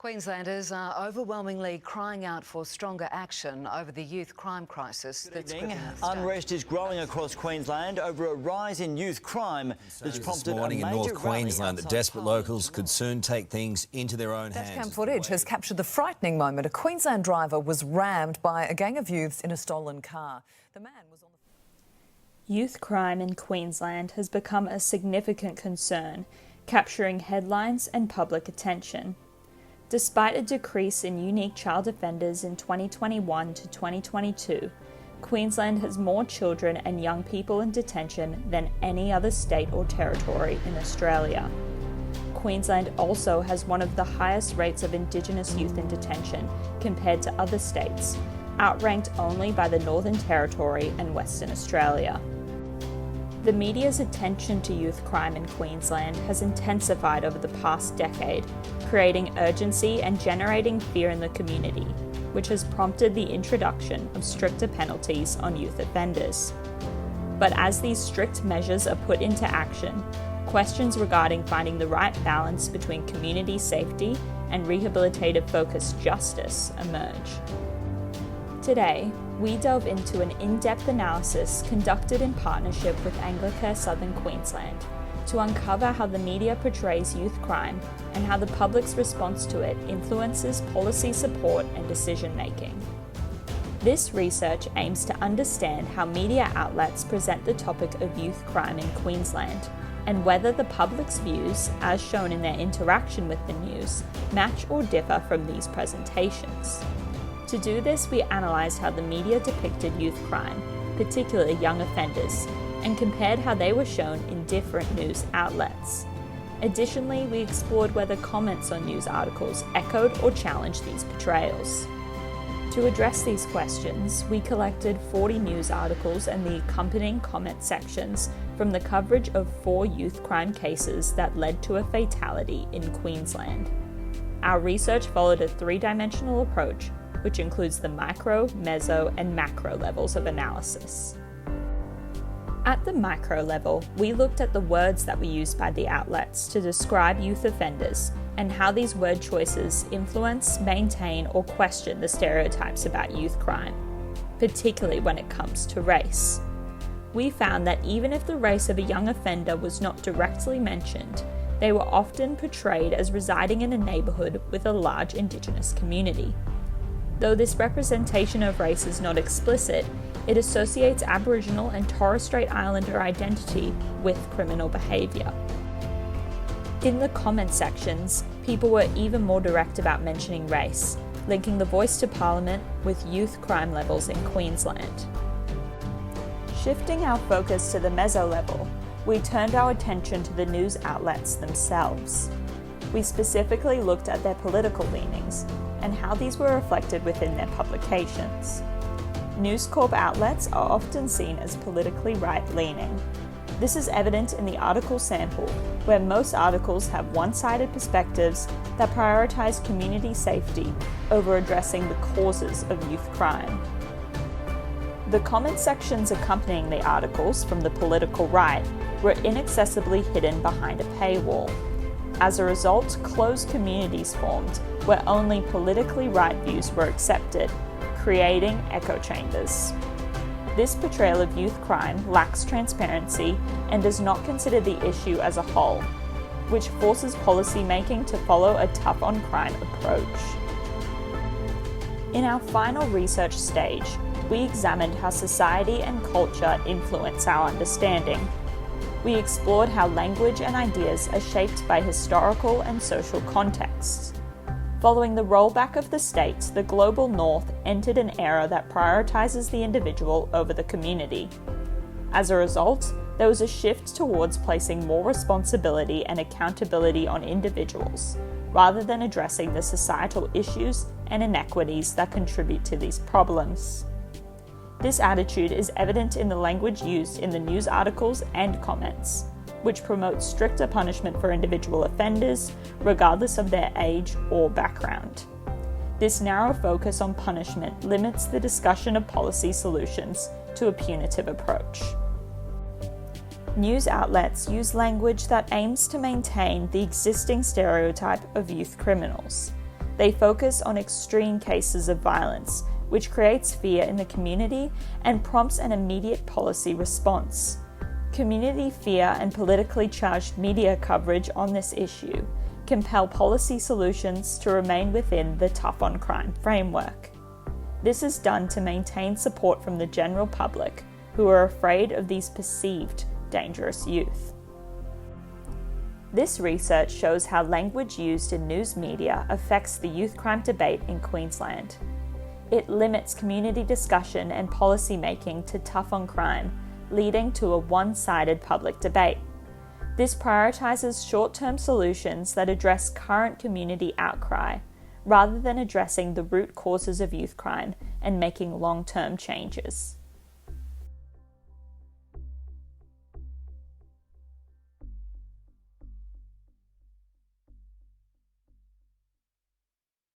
Queenslanders are overwhelmingly crying out for stronger action over the youth crime crisis that's gripping the state. Unrest is growing across Queensland over a rise in youth crime that's prompted this morning a in major North Queensland that desperate locals could soon take things into their own hands. Dashcam footage has captured the frightening moment. A Queensland driver was rammed by a gang of youths in a stolen car. The man was on the... Youth crime in Queensland has become a significant concern, capturing headlines and public attention. Despite a decrease in unique child offenders in 2021 to 2022, Queensland has more children and young people in detention than any other state or territory in Australia. Queensland also has one of the highest rates of Indigenous youth in detention compared to other states, outranked only by the Northern Territory and Western Australia. The media's attention to youth crime in Queensland has intensified over the past decade, creating urgency and generating fear in the community, which has prompted the introduction of stricter penalties on youth offenders. But as these strict measures are put into action, questions regarding finding the right balance between community safety and rehabilitative-focused justice emerge. Today, we delve into an in-depth analysis conducted in partnership with Anglicare Southern Queensland to uncover how the media portrays youth crime and how the public's response to it influences policy support and decision-making. This research aims to understand how media outlets present the topic of youth crime in Queensland and whether the public's views, as shown in their interaction with the news, match or differ from these presentations. To do this, we analysed how the media depicted youth crime, particularly young offenders, and compared how they were shown in different news outlets. Additionally, we explored whether comments on news articles echoed or challenged these portrayals. To address these questions, we collected 40 news articles and the accompanying comment sections from the coverage of 4 youth crime cases that led to a fatality in Queensland. Our research followed a 3-dimensional approach, which includes the micro, meso, and macro levels of analysis. At the micro level, we looked at the words that were used by the outlets to describe youth offenders and how these word choices influence, maintain, or question the stereotypes about youth crime, particularly when it comes to race. We found that even if the race of a young offender was not directly mentioned, they were often portrayed as residing in a neighbourhood with a large Indigenous community. Though this representation of race is not explicit, it associates Aboriginal and Torres Strait Islander identity with criminal behaviour. In the comment sections, people were even more direct about mentioning race, linking the voice to Parliament with youth crime levels in Queensland. Shifting our focus to the meso level, we turned our attention to the news outlets themselves. We specifically looked at their political leanings and how these were reflected within their publications. News Corp outlets are often seen as politically right-leaning. This is evident in the article sample, where most articles have one-sided perspectives that prioritise community safety over addressing the causes of youth crime. The comment sections accompanying the articles from the political right were inaccessibly hidden behind a paywall. As a result, closed communities formed where only politically right views were accepted, creating echo chambers. This portrayal of youth crime lacks transparency and does not consider the issue as a whole, which forces policymaking to follow a tough-on-crime approach. In our final research stage, we examined how society and culture influence our understanding. We explored how language and ideas are shaped by historical and social contexts. Following the rollback of the states, the global north entered an era that prioritizes the individual over the community. As a result, there was a shift towards placing more responsibility and accountability on individuals, rather than addressing the societal issues and inequities that contribute to these problems. This attitude is evident in the language used in the news articles and comments, which promotes stricter punishment for individual offenders, regardless of their age or background. This narrow focus on punishment limits the discussion of policy solutions to a punitive approach. News outlets use language that aims to maintain the existing stereotype of youth criminals. They focus on extreme cases of violence, which creates fear in the community and prompts an immediate policy response. Community fear and politically charged media coverage on this issue compel policy solutions to remain within the tough on crime framework. This is done to maintain support from the general public, who are afraid of these perceived dangerous youth. This research shows how language used in news media affects the youth crime debate in Queensland. It limits community discussion and policy making to tough on crime, leading to a one-sided public debate. This prioritises short-term solutions that address current community outcry, rather than addressing the root causes of youth crime and making long-term changes.